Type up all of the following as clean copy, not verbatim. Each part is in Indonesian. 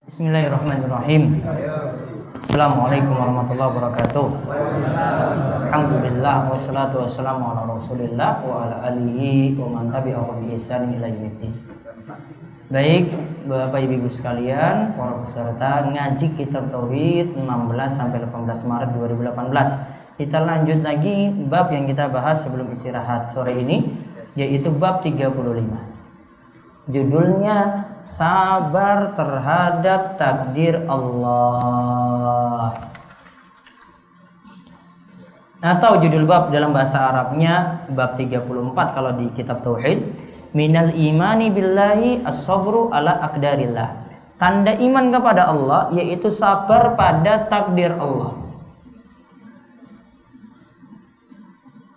Bismillahirrahmanirrahim. Assalamualaikum warahmatullahi wabarakatuh. Alhamdulillah wassalatu wassalamu ala Rasulillah wa ala alihi wa man tabi'ahu bi ihsan ila yaumiddin. Baik, Bapak Ibu sekalian, para peserta ngaji kitab tauhid 16 sampai 18 Maret 2018. Kita lanjut lagi bab yang kita bahas sebelum istirahat sore ini, yaitu bab 35. Judulnya sabar terhadap takdir Allah. Atau judul bab dalam bahasa Arabnya bab 34 kalau di kitab tauhid, minal imani billahi as-sabru ala aqdarillah. Tanda iman kepada Allah yaitu sabar pada takdir Allah.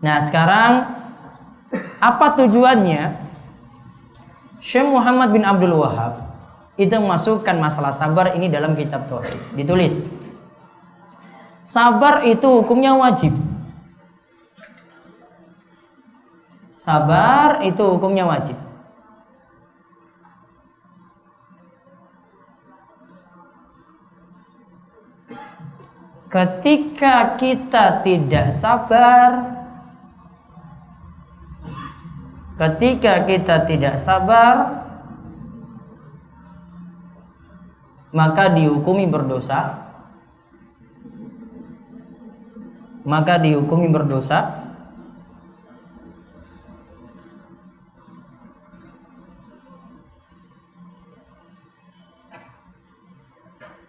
Nah, sekarang apa tujuannya? Syekh Muhammad bin Abdul Wahab itu memasukkan masalah sabar ini dalam kitab tauhid. Ditulis, sabar itu hukumnya wajib. Sabar itu hukumnya wajib. Ketika kita tidak sabar, maka dihukumi berdosa.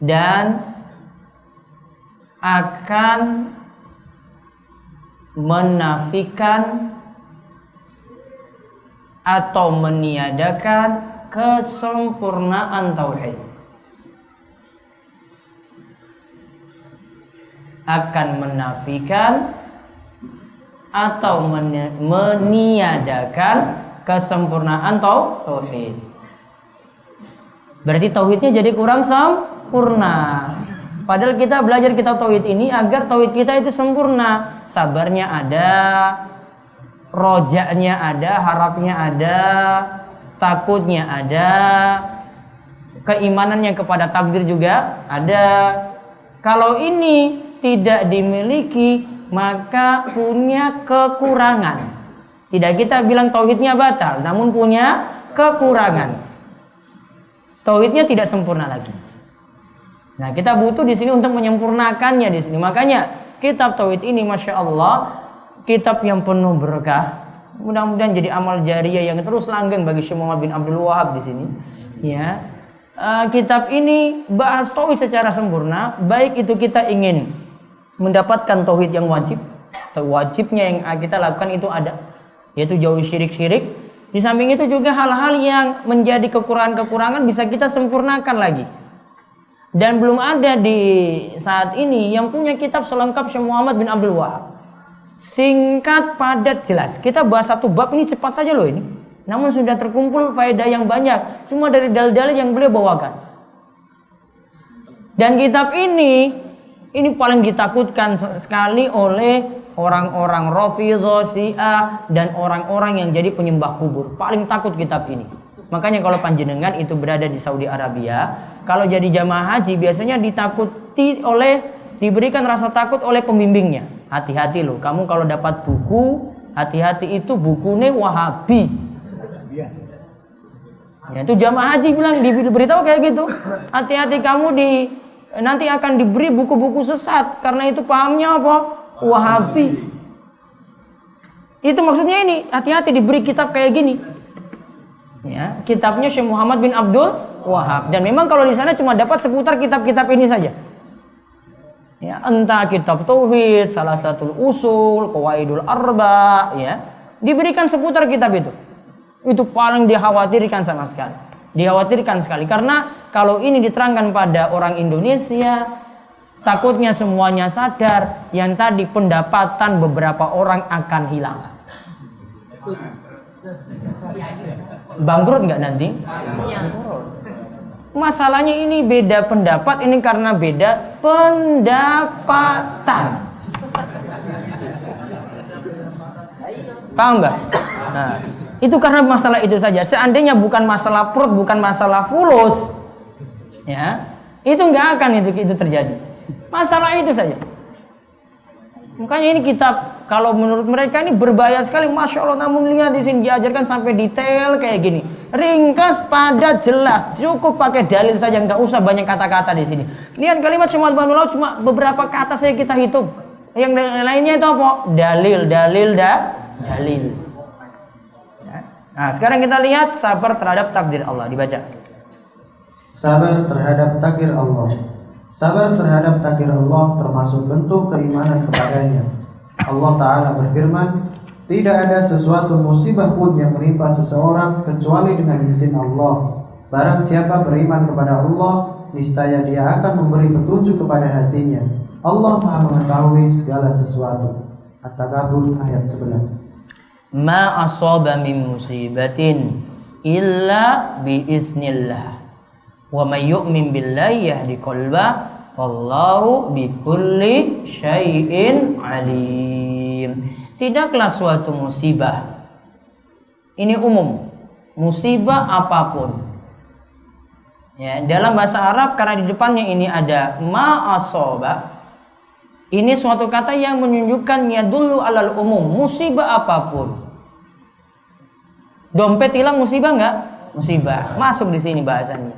Dan akan menafikan atau meniadakan kesempurnaan tauhid. Akan menafikan atau meniadakan kesempurnaan tauhid. Berarti tauhidnya jadi kurang sempurna. Padahal kita belajar kitab tauhid ini agar tauhid kita itu sempurna. Sabarnya ada, rojaknya ada, harapnya ada, takutnya ada, keimanannya kepada takdir juga ada. Kalau ini tidak dimiliki, maka punya kekurangan. Tidak kita bilang tauhidnya batal, namun punya kekurangan. Tauhidnya tidak sempurna lagi. Nah, kita butuh di sini untuk menyempurnakannya di sini. Makanya kitab tauhid ini, masya Allah, kitab yang penuh berkah. Mudah-mudahan jadi amal jariyah yang terus langgeng bagi Syekh Muhammad bin Abdul Wahab di sini. Ya, kitab ini bahas tauhid secara sempurna. Baik itu kita ingin mendapatkan tauhid yang wajib, wajibnya yang kita lakukan itu ada, yaitu jauhi syirik-syirik. Di samping itu juga hal-hal yang menjadi kekurangan-kekurangan bisa kita sempurnakan lagi. Dan belum ada di saat ini yang punya kitab selengkap Syekh Muhammad bin Abdul Wahab. Singkat, padat, jelas. Kita bahas satu bab ini cepat saja loh ini. Namun sudah terkumpul faedah yang banyak. Cuma dari dalil-dalil yang beliau bawakan. Dan kitab ini paling ditakutkan sekali oleh orang-orang Rafidhah, Syiah, dan orang-orang yang jadi penyembah kubur. Paling takut kitab ini. Makanya kalau panjenengan itu berada di Saudi Arabia, kalau jadi jamaah haji biasanya diberikan rasa takut oleh pembimbingnya. Hati-hati loh, kamu kalau dapat buku, hati-hati itu bukunya Wahabi. Ya, itu jamaah haji bilang, diberitahu kayak gitu. Hati-hati kamu nanti akan diberi buku-buku sesat karena itu pahamnya apa? Wahabi. Itu maksudnya ini, hati-hati diberi kitab kayak gini. Ya, kitabnya Syekh Muhammad bin Abdul Wahab. Dan memang kalau di sana cuma dapat seputar kitab-kitab ini saja. Ya, entah kitab tauhid, salah satu usul, qawaidul arba, ya, diberikan seputar kitab itu. Itu paling dikhawatirkan sama sekali. Dikhawatirkan sekali karena kalau ini diterangkan pada orang Indonesia, takutnya semuanya sadar yang tadi pendapatan beberapa orang akan hilang. Bangkrut nggak nanti? Masalahnya ini beda pendapat, ini karena beda pendapatan. Paham Mbak? Nah, itu karena masalah itu saja. Seandainya bukan masalah perut, bukan masalah fulus, ya, itu nggak akan itu terjadi. Masalah itu saja. Makanya ini kitab, kalau menurut mereka ini berbahaya sekali, masya Allah. Namun lihat di sini diajarkan sampai detail kayak gini, ringkas, padat, jelas, cukup pakai dalil saja, nggak usah banyak kata-kata di sini. Lihat kalimat Syamad Banul cuma beberapa kata saja kita hitung. Yang lainnya itu apa? Dalil. Nah, sekarang kita lihat sabar terhadap takdir Allah, dibaca. Sabar terhadap takdir Allah. Sabar terhadap takdir Allah termasuk bentuk keimanan kepadanya. Allah Ta'ala berfirman, tidak ada sesuatu musibah pun yang menimpa seseorang kecuali dengan izin Allah. Barang siapa beriman kepada Allah, niscaya dia akan memberi petunjuk kepada hatinya. Allah Maha mengetahui segala sesuatu. At-Tagabun ayat 11. Ma asaba min musibatin illa biiznillah. Wa may yu'min billahi yahdi qalbah wallahu bikulli syai'in alim. Tidaklah suatu musibah, ini umum, musibah apapun. Ya, dalam bahasa Arab karena di depannya ini ada ma asaba, ini suatu kata yang menunjukkan yadullu alal umum, musibah apapun. Dompet hilang musibah enggak? Musibah, masuk di sini bahasanya.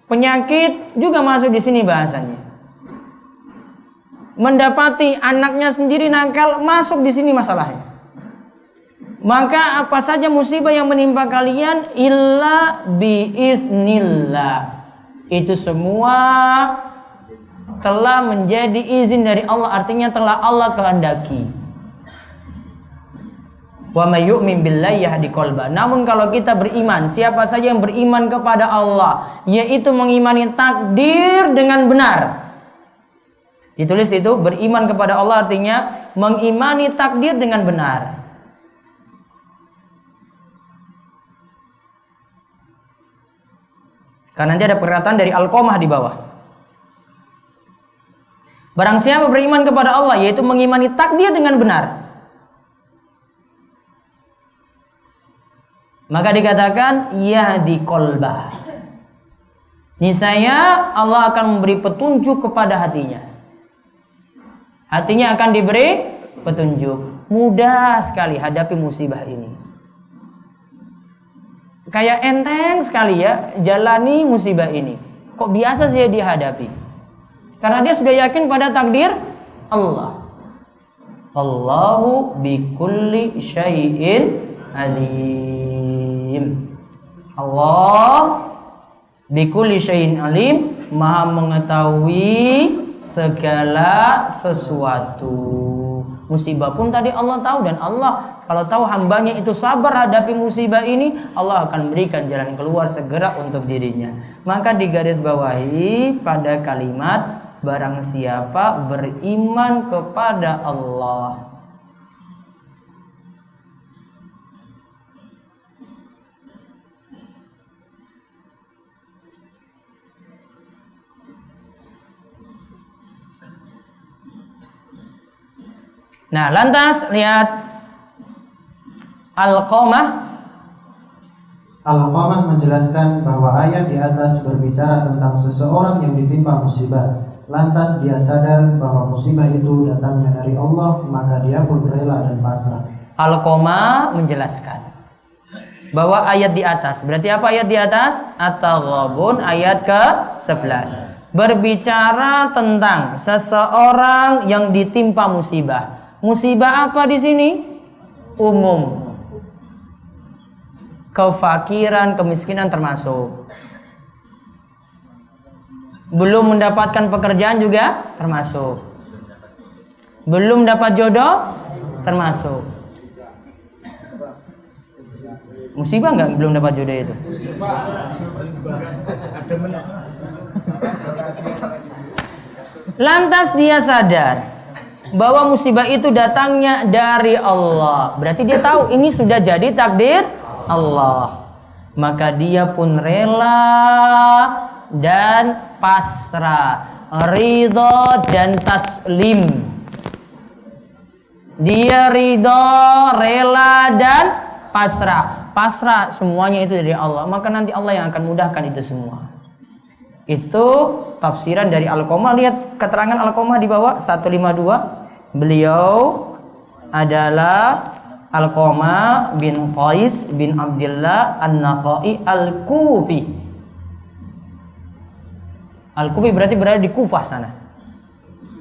Penyakit juga masuk di sini bahasanya. Mendapati anaknya sendiri nakal, masuk di sini masalahnya. Maka apa saja musibah yang menimpa kalian illa biiznillah, itu semua telah menjadi izin dari Allah, artinya telah Allah kehendaki. Wa may yu'min billahi yahdi qalbah. Namun kalau kita beriman, siapa saja yang beriman kepada Allah, yaitu mengimani takdir dengan benar. Ditulis itu, beriman kepada Allah artinya mengimani takdir dengan benar. Karena nanti ada perkataan dari Alqamah di bawah. Barang siapa beriman kepada Allah, yaitu mengimani takdir dengan benar, maka dikatakan yahdi qalbah, niscaya Allah akan memberi petunjuk kepada hatinya. Hatinya akan diberi petunjuk. Mudah sekali hadapi musibah ini. Kayak enteng sekali ya jalani musibah ini. Kok biasa sih dihadapi? Karena dia sudah yakin pada takdir Allah. Allahu bikulli syai'in alim. Allah bikulli syai'in alim, maha mengetahui segala sesuatu. Musibah pun tadi Allah tahu, dan Allah kalau tahu hambanya itu sabar hadapi musibah ini, Allah akan berikan jalan keluar segera untuk dirinya. Maka digarisbawahi pada kalimat barang siapa beriman kepada Allah. Nah, lantas lihat Alqamah. Alqamah menjelaskan bahwa ayat di atas berbicara tentang seseorang yang ditimpa musibah. Lantas dia sadar bahwa musibah itu datangnya dari Allah, maka dia pun rela dan pasrah. Alqamah menjelaskan bahwa ayat di atas, berarti apa ayat di atas? At-Taghabun ayat ke-11. Berbicara tentang seseorang yang ditimpa musibah. Musibah apa di sini? Umum. Kefakiran, kemiskinan termasuk. Belum mendapatkan pekerjaan juga termasuk. Belum dapat jodoh termasuk. Musibah enggak belum dapat jodoh itu? Lantas dia sadar bahwa musibah itu datangnya dari Allah. Berarti dia tahu ini sudah jadi takdir Allah. Maka dia pun rela dan pasrah, ridha dan taslim. Dia ridho, rela, dan pasrah. Pasrah semuanya itu dari Allah. Maka nanti Allah yang akan mudahkan itu semua. Itu tafsiran dari Alqamah. Lihat keterangan Alqamah di bawah 152. Beliau adalah Alqamah bin Qais bin Abdullah An-Naqai Al-Kufi. Al-Kufi berarti berada di Kufah sana,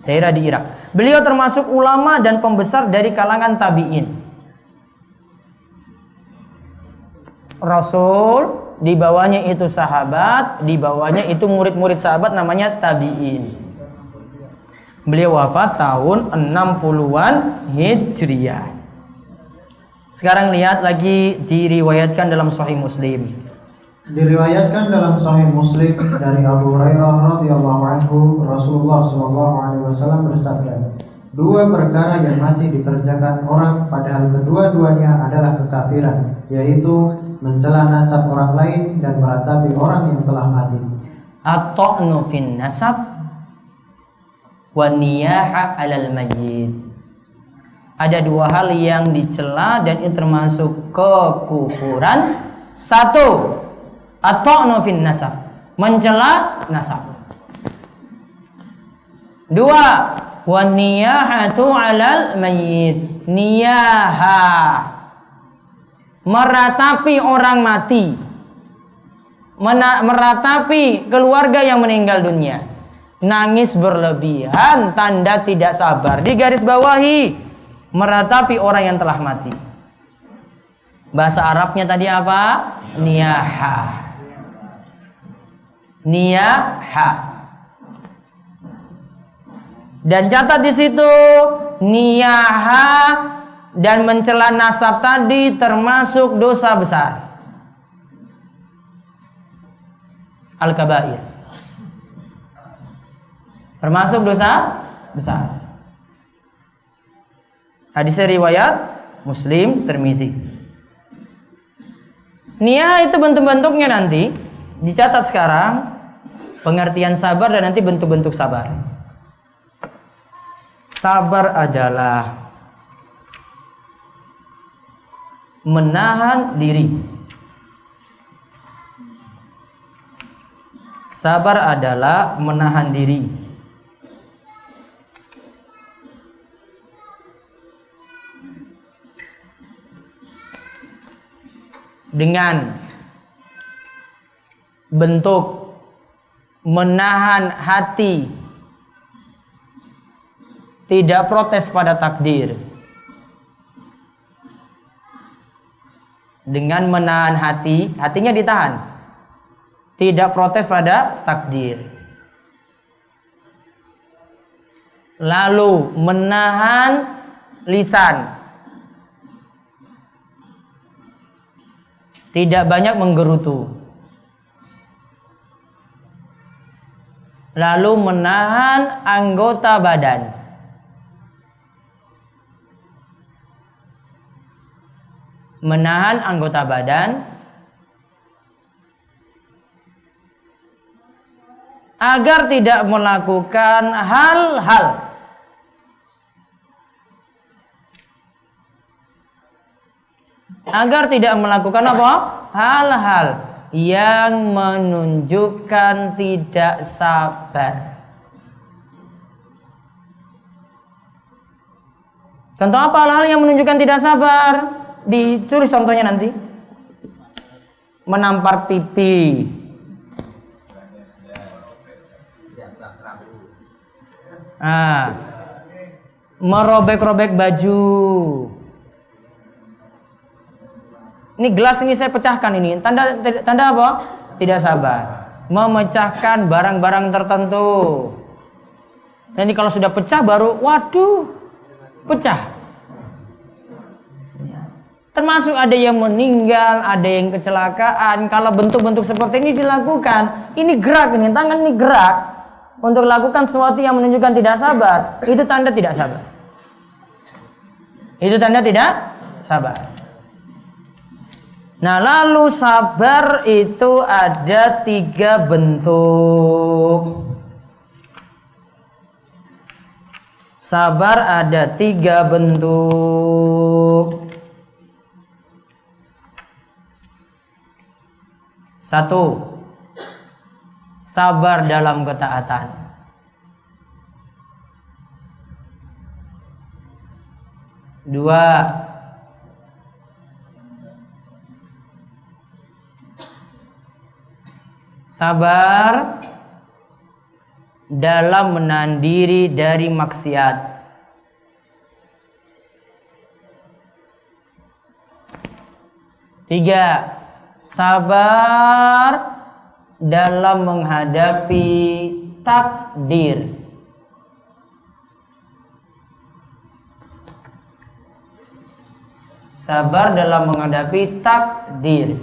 daerah di Irak. Beliau termasuk ulama dan pembesar dari kalangan tabi'in. Rasul, di bawahnya itu sahabat, di bawahnya itu murid-murid sahabat namanya tabi'in. Beliau wafat tahun 60-an Hijriah. Sekarang lihat lagi diriwayatkan dalam Sahih Muslim. Diriwayatkan dalam Sahih Muslim dari Abu Hurairah radhiyallahu anhu, Rasulullah sallallahu alaihi wasallam bersabda, dua perkara yang masih dikerjakan orang padahal kedua-duanya adalah kekafiran, yaitu mencela nasab orang lain dan meratapi orang yang telah mati. At-ta'nu fin nasab wa niyaha 'alal mayyit. Ada dua hal yang dicela dan itu termasuk kekufuran. Satu, at-ta'nu fin nasab, mencela nasab. Dua, wa niyahatu 'alal mayyit, niyaha, meratapi orang mati, meratapi keluarga yang meninggal dunia. Nangis berlebihan, tanda tidak sabar. Di garis bawahi, meratapi orang yang telah mati. Bahasa Arabnya tadi apa? Niyaha. Niyaha. Dan catat di situ, niyaha dan mencela nasab tadi termasuk dosa besar. Al-kabair. Termasuk dosa besar. Hadisnya riwayat Muslim, Tirmizi. Niyah itu bentuk-bentuknya nanti dicatat sekarang, pengertian sabar dan nanti bentuk-bentuk sabar. Sabar adalah menahan diri. Sabar adalah menahan diri. Dengan bentuk menahan hati, tidak protes pada takdir. Dengan menahan hati, hatinya ditahan, tidak protes pada takdir. Lalu menahan lisan, tidak banyak menggerutu. Lalu menahan anggota badan. Menahan anggota badan agar tidak melakukan hal-hal apa? Hal-hal yang menunjukkan tidak sabar. Contoh apa hal-hal yang menunjukkan tidak sabar? Ditulis contohnya nanti. Menampar pipi, merobek-robek baju. Ini gelas ini saya pecahkan ini. Tanda apa? Tidak sabar. Memecahkan barang-barang tertentu. Nanti kalau sudah pecah baru, waduh, pecah. Termasuk ada yang meninggal, ada yang kecelakaan. Kalau bentuk-bentuk seperti ini dilakukan, ini gerak ini, tangan ini gerak untuk lakukan sesuatu yang menunjukkan tidak sabar. Itu tanda tidak sabar. Itu tanda tidak sabar. Nah, lalu sabar itu ada 3 bentuk. Sabar ada 3 bentuk. 1. Sabar dalam ketaatan. 2. Sabar dalam menahan diri dari maksiat. 3. Sabar dalam menghadapi takdir. Sabar dalam menghadapi takdir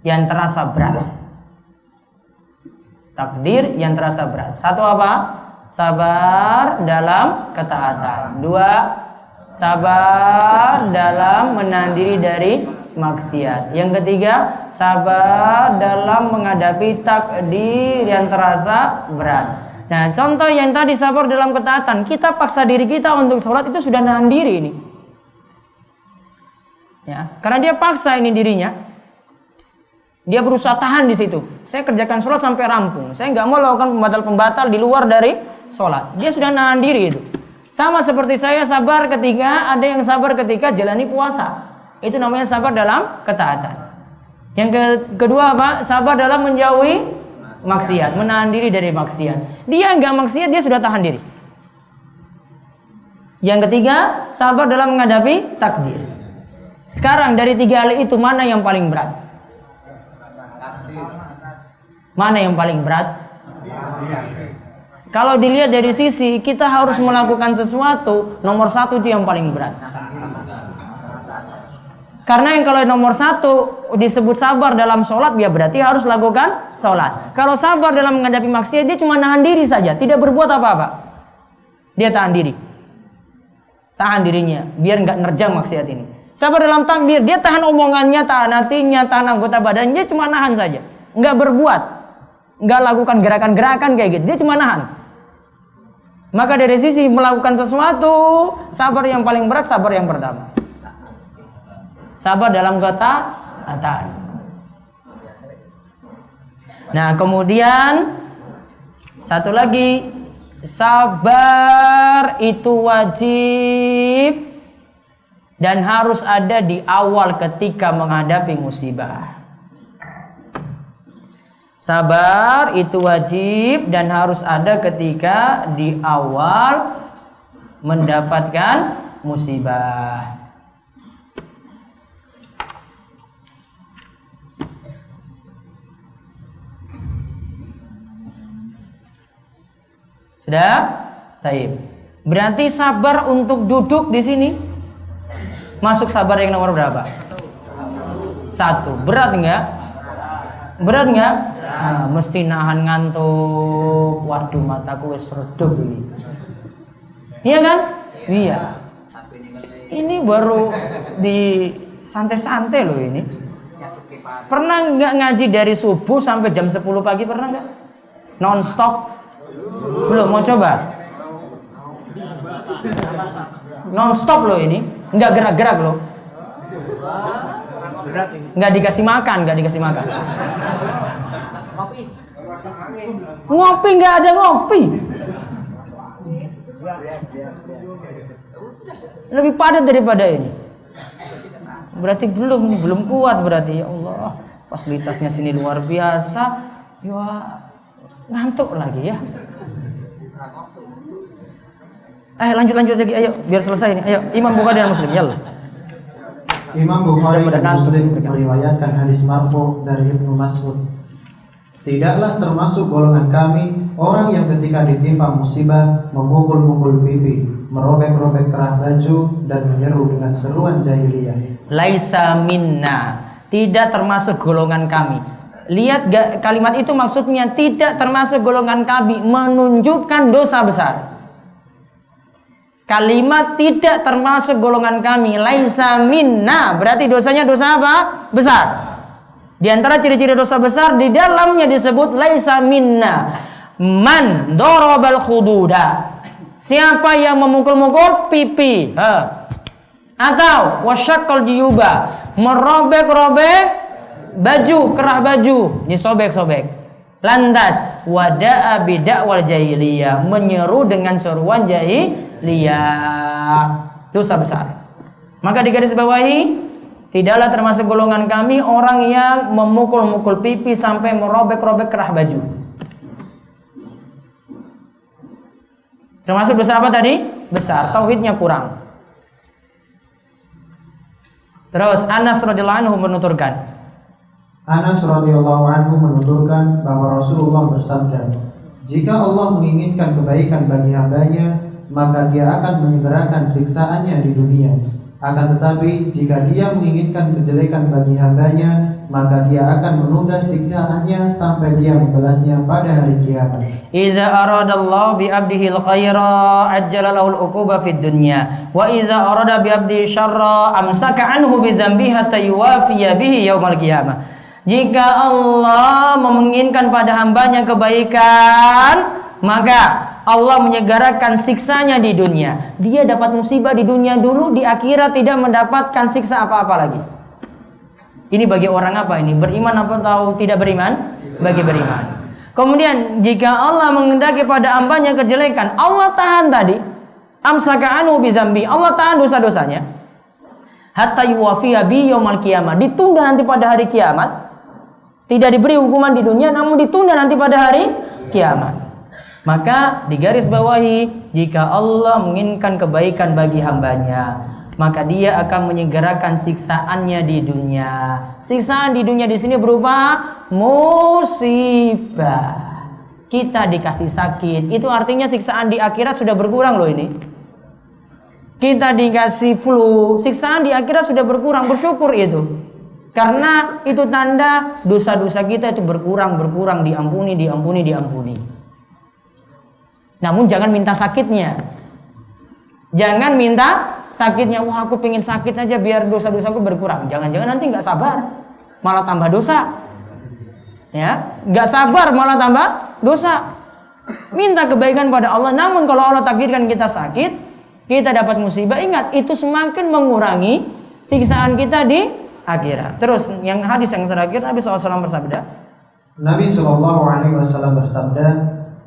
yang terasa berat. Takdir yang terasa berat. 1 apa? Sabar dalam ketaatan. 2. Sabar dalam menahan diri dari maksiat. Yang ketiga, sabar dalam menghadapi takdir yang terasa berat. Nah, contoh yang tadi sabar dalam ketaatan, kita paksa diri kita untuk sholat itu sudah nahan diri ini. Ya, karena dia paksa ini dirinya. Dia berusaha tahan di situ. Saya kerjakan sholat sampai rampung. Saya nggak mau lakukan pembatal-pembatal di luar dari sholat. Dia sudah nahan diri itu. Sama seperti saya sabar ketika ada yang sabar ketika jalani puasa. Itu namanya sabar dalam ketaatan. Yang kedua apa? Sabar dalam menjauhi maksiat, menahan diri dari maksiat. Dia enggak maksiat, dia sudah tahan diri. Yang ketiga, sabar dalam menghadapi takdir. Sekarang dari 3 hal itu mana yang paling berat? Mana yang paling berat? Kalau dilihat dari sisi kita harus melakukan sesuatu, nomor 1 itu yang paling berat. Karena yang kalau nomor 1 disebut sabar dalam sholat, dia berarti harus lakukan sholat. Kalau sabar dalam menghadapi maksiat, dia cuma nahan diri saja, tidak berbuat apa-apa. Dia tahan diri, tahan dirinya, biar nggak nerjang maksiat ini. Sabar dalam takdir, dia tahan omongannya, tahan hatinya, tahan anggota badannya, cuma nahan saja, nggak berbuat, nggak lakukan gerakan-gerakan kayak gitu, dia cuma nahan. Maka dari sisi melakukan sesuatu, sabar yang paling berat, sabar yang pertama. Sabar dalam ketaatan. Nah, kemudian satu lagi, sabar itu wajib dan harus ada di awal ketika menghadapi musibah. Sabar itu wajib dan harus ada ketika di awal mendapatkan musibah. Sudah? Taib. Berarti sabar untuk duduk di sini masuk sabar yang nomor berapa? 1. Berat enggak? Berat enggak? Nah, mesti nahan ngantuk. Waduh, mataku wis redup ini. Iya kan? Iya. Ini baru di santai-santai loh ini. Pernah enggak ngaji dari subuh sampai jam 10 pagi? Pernah enggak? Non stop? Belum, mau coba? Non stop loh ini. Enggak gerak-gerak loh. Enggak dikasih makan, enggak dikasih makan. Ngopi nggak ada ngopi. Lebih padat daripada ini. Berarti belum kuat berarti. Ya Allah, fasilitasnya sini luar biasa. Ya ngantuk lagi ya. Lanjut lagi, ayo biar selesai ini. Ayo, Imam Bukhari dan Muslim, yalla. Imam Bukhari dan Muslim meriwayatkan hadis marfu dari Ibnu Mas'ud. Tidaklah termasuk golongan kami orang yang ketika ditimpa musibah memukul-mukul pipi, merobek-robek kerah baju dan menyeru dengan seruan jahiliyah. Laisa minna, tidak termasuk golongan kami. Lihat kalimat itu maksudnya tidak termasuk golongan kami, menunjukkan dosa besar. Kalimat tidak termasuk golongan kami, laisa minna, berarti dosanya dosa apa? Besar. Di antara ciri-ciri dosa besar di dalamnya disebut laisa minna. Man darabal khududa. Siapa yang memukul-mukul pipi, atau wasyaqqal jiyuba, merobek-robek baju, kerah baju, disobek-sobek. Lantas wada'a bidakwal jahiliyah, menyeru dengan seruan jahiliyah, dosa besar. Maka digarisbawahi, tidaklah termasuk golongan kami orang yang memukul-mukul pipi sampai merobek-robek kerah baju. Termasuk dosa apa tadi? Besar, tauhidnya kurang. Terus Anas radhiyallahu anhu menuturkan, Anas radhiyallahu anhu menuturkan bahwa Rasulullah bersabda, jika Allah menginginkan kebaikan bagi hambanya, maka dia akan menyegerakan siksaannya di dunia. Akan tetapi jika dia menginginkan kejelekan bagi hambanya, maka dia akan menunda siksaannya sampai dia membalasnya pada hari kiamat. Iza aradallahu bi 'abdihi al-khaira ajjala lahu al-uquba fid dunya wa iza arada bi 'abdihi syarra amsaka anhu bi dzambihi hatta yuwafiya bihi yaumal qiyamah. Jika Allah menginginkan pada hambanya kebaikan, maka Allah menyegerakan siksanya di dunia. Dia dapat musibah di dunia dulu, di akhirat tidak mendapatkan siksa apa-apa lagi. Ini bagi orang apa ini? Beriman atau tidak beriman? Bagi beriman. Kemudian jika Allah mengendaki pada hambanya kejelekan, Allah tahan tadi. Amsaka anhu bidzambi, Allah tahan dosa-dosanya. Hatta yuwafiya bi yaumal qiyamah, ditunda nanti pada hari kiamat. Tidak diberi hukuman di dunia, namun ditunda nanti pada hari kiamat. Maka digarisbawahi, jika Allah menginginkan kebaikan bagi hambanya, maka dia akan menyegerakan siksaannya di dunia. Siksaan di dunia di sini berupa musibah. Kita dikasih sakit, itu artinya siksaan di akhirat sudah berkurang loh ini. Kita dikasih flu, siksaan di akhirat sudah berkurang, bersyukur itu. Karena itu tanda dosa-dosa kita itu berkurang, diampuni. Namun jangan minta sakitnya. Jangan minta sakitnya. Wah, aku pengen sakit aja biar dosa-dosaku berkurang. Jangan-jangan nanti nggak sabar, malah tambah dosa. Ya, nggak sabar malah tambah dosa. Minta kebaikan pada Allah. Namun kalau Allah takdirkan kita sakit, kita dapat musibah, ingat itu semakin mengurangi siksaan kita di akhirat. Terus yang hadis yang terakhir, Nabi SAW bersabda. Nabi SAW bersabda,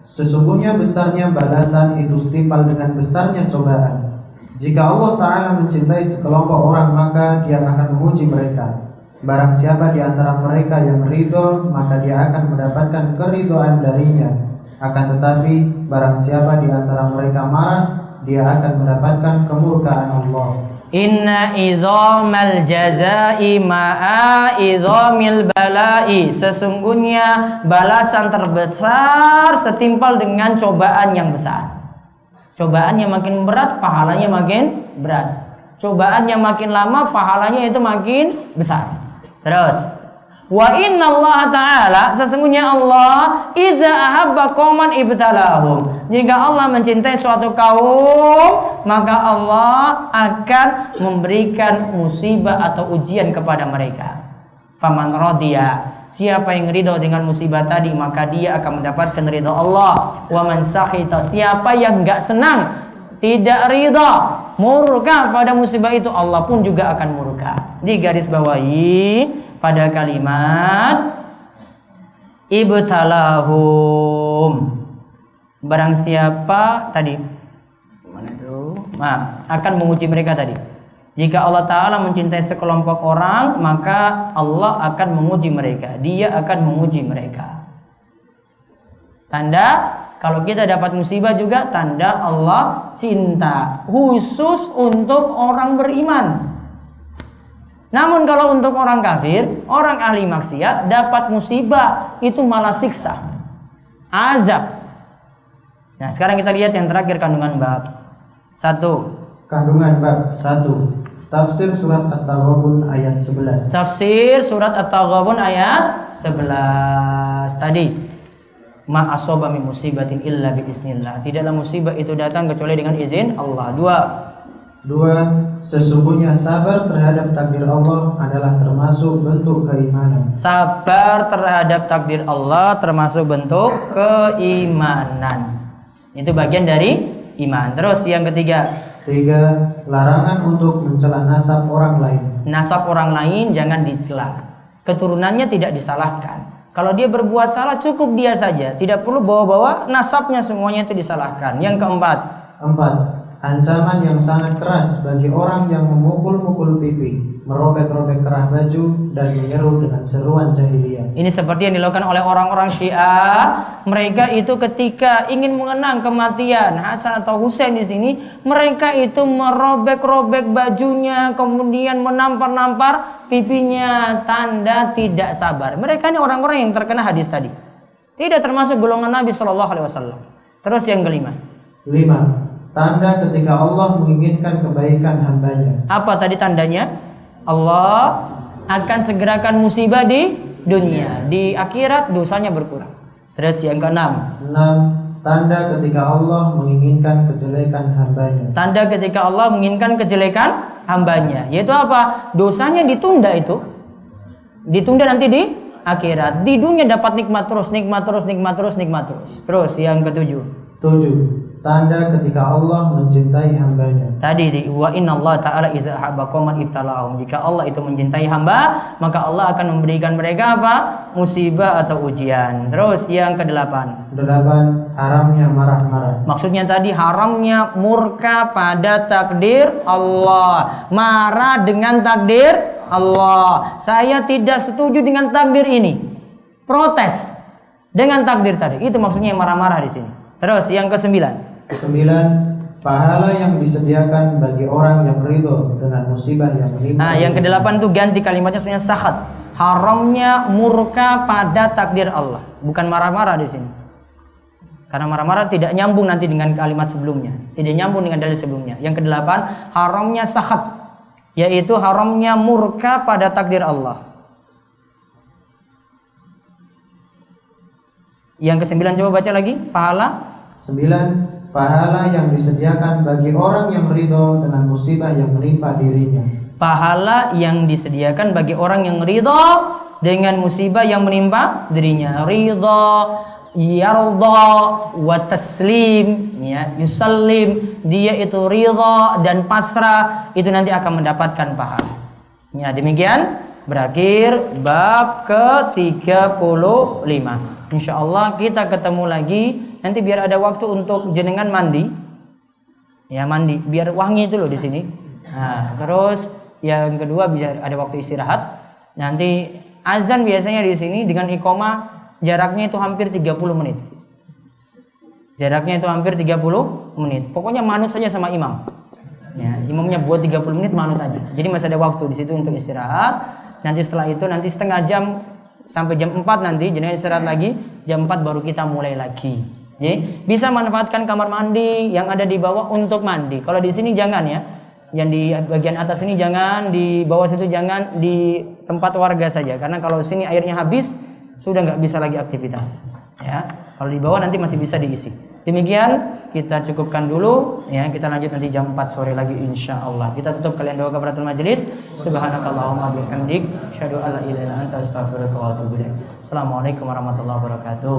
sesungguhnya besarnya balasan itu setimpal dengan besarnya cobaan. Jika Allah Ta'ala mencintai sekelompok orang, maka dia akan menguji mereka. Barang siapa di antara mereka yang ridho, maka dia akan mendapatkan keridhaan darinya. Akan tetapi barang siapa di antara mereka marah, dia akan mendapatkan kemurkaan Allah. Inna idhamal jazai ma'a idhamil balai. Sesungguhnya balasan terbesar setimpal dengan cobaan yang besar. Cobaan yang makin berat, pahalanya makin berat. Cobaan yang makin lama, pahalanya itu makin besar. Terus wa inna Allah Ta'ala, sesungguhnya Allah idza ahabba qauman ibtalahum, jika Allah mencintai suatu kaum, maka Allah akan memberikan musibah atau ujian kepada mereka. Faman radiya, siapa yang ridho dengan musibah tadi, maka dia akan mendapatkan ridho Allah. Wa man sakhita, siapa yang enggak senang, tidak ridho, murka pada musibah itu, Allah pun juga akan murka. Di garis bawahi pada kalimat ibtalahum, barang siapa tadi mana itu? Akan menguji mereka tadi. Jika Allah Ta'ala mencintai sekelompok orang, maka Allah akan menguji mereka. Dia akan menguji mereka. Tanda kalau kita dapat musibah juga tanda Allah cinta, khusus untuk orang beriman. Namun kalau untuk orang kafir, orang ahli maksiat, dapat musibah itu malah siksa, azab. Nah, sekarang kita lihat yang terakhir, kandungan bab 1. Kandungan bab 1. Tafsir surat At-Taghabun ayat 11. Tafsir surat At-Taghabun ayat 11 tadi. Ma asaba min musibatin illa bi iznillah. Tidaklah musibah itu datang kecuali dengan izin Allah. 2. 2. Sesungguhnya sabar terhadap takdir Allah adalah termasuk bentuk keimanan. Sabar terhadap takdir Allah termasuk bentuk keimanan. Itu bagian dari iman. Terus yang ketiga. 3. Larangan untuk mencela nasab orang lain. Nasab orang lain jangan dicela. Keturunannya tidak disalahkan. Kalau dia berbuat salah cukup dia saja. Tidak perlu bawa-bawa nasabnya semuanya itu disalahkan. Yang keempat. 4. Ancaman yang sangat keras bagi orang yang memukul-mukul pipi, merobek-robek kerah baju, dan menyeru dengan seruan jahiliyah. Ini seperti yang dilakukan oleh orang-orang Syiah. Mereka itu ketika ingin mengenang kematian Hasan atau Husain di sini, mereka itu merobek-robek bajunya, kemudian menampar-nampar pipinya, tanda tidak sabar. Mereka ini orang-orang yang terkena hadis tadi. Tidak termasuk golongan Nabi SAW. Terus yang kelima. 5. Tanda ketika Allah menginginkan kebaikan hambanya. Apa tadi tandanya? Allah akan segerakan musibah di dunia, di akhirat dosanya berkurang. Terus yang keenam. 6. Tanda ketika Allah menginginkan kejelekan hambanya. Tanda ketika Allah menginginkan kejelekan hambanya, yaitu apa? Dosanya ditunda itu. Ditunda nanti di akhirat. Di dunia dapat nikmat terus, nikmat terus, nikmat terus, nikmat terus. Terus yang ketujuh. 7. Tanda ketika Allah mencintai hambanya. Tadi di wa inna Allah ta'ala iza ahabba qauman ibtala'ahum. Jika Allah itu mencintai hamba, maka Allah akan memberikan mereka apa? Musibah atau ujian. Terus yang kedelapan. 8. Haramnya marah-marah. Maksudnya tadi haramnya murka pada takdir Allah. Marah dengan takdir Allah. Saya tidak setuju dengan takdir ini. Protes dengan takdir tadi. Itu maksudnya yang marah-marah di sini. Terus yang ke-9. 9. Pahala yang disediakan bagi orang yang ridho dengan musibah yang menimpa. Nah, yang ke-8 tuh ganti kalimatnya sebenarnya sakhat. Haramnya murka pada takdir Allah, bukan marah-marah di sini. Karena marah-marah tidak nyambung nanti dengan kalimat sebelumnya, tidak nyambung dengan dalil sebelumnya. Yang ke-8, haramnya sakhat, yaitu haramnya murka pada takdir Allah. Yang ke-9 coba baca lagi, pahala. 9. Pahala yang disediakan bagi orang yang ridho dengan musibah yang menimpa dirinya. Pahala yang disediakan bagi orang yang ridho dengan musibah yang menimpa dirinya. Ridho, yarda, wa taslim, ya, yusallim. Dia itu ridho dan pasrah, itu nanti akan mendapatkan pahala. Ya, demikian berakhir bab ke-35. Insyaallah kita ketemu lagi. Nanti biar ada waktu untuk jenengan mandi. Ya, mandi biar wangi itu loh di sini. Nah, terus yang kedua bisa ada waktu istirahat. Nanti azan biasanya di sini dengan iqomah jaraknya itu hampir 30 menit. Jaraknya itu hampir 30 menit. Pokoknya manut saja sama imam. Ya, imamnya buat 30 menit manut aja. Jadi masih ada waktu di situ untuk istirahat. Nanti setelah itu nanti setengah jam sampai jam 4 nanti jenengan istirahat lagi. Jam 4 baru kita mulai lagi. Jadi bisa manfaatkan kamar mandi yang ada di bawah untuk mandi. Kalau di sini jangan ya. Yang di bagian atas ini jangan, di bawah situ jangan, di tempat warga saja. Karena kalau sini airnya habis, sudah nggak bisa lagi aktivitas. Ya, kalau di bawah nanti masih bisa diisi. Demikian kita cukupkan dulu. Ya, kita lanjut nanti jam 4 sore lagi insya Allah. Kita tutup kalian doa kafaratul majelis. Subhanakallahumma bihamdik, asyhadu an la ilaha illa anta astaghfiruka wa atubu ilaik. Assalamualaikum warahmatullahi wabarakatuh.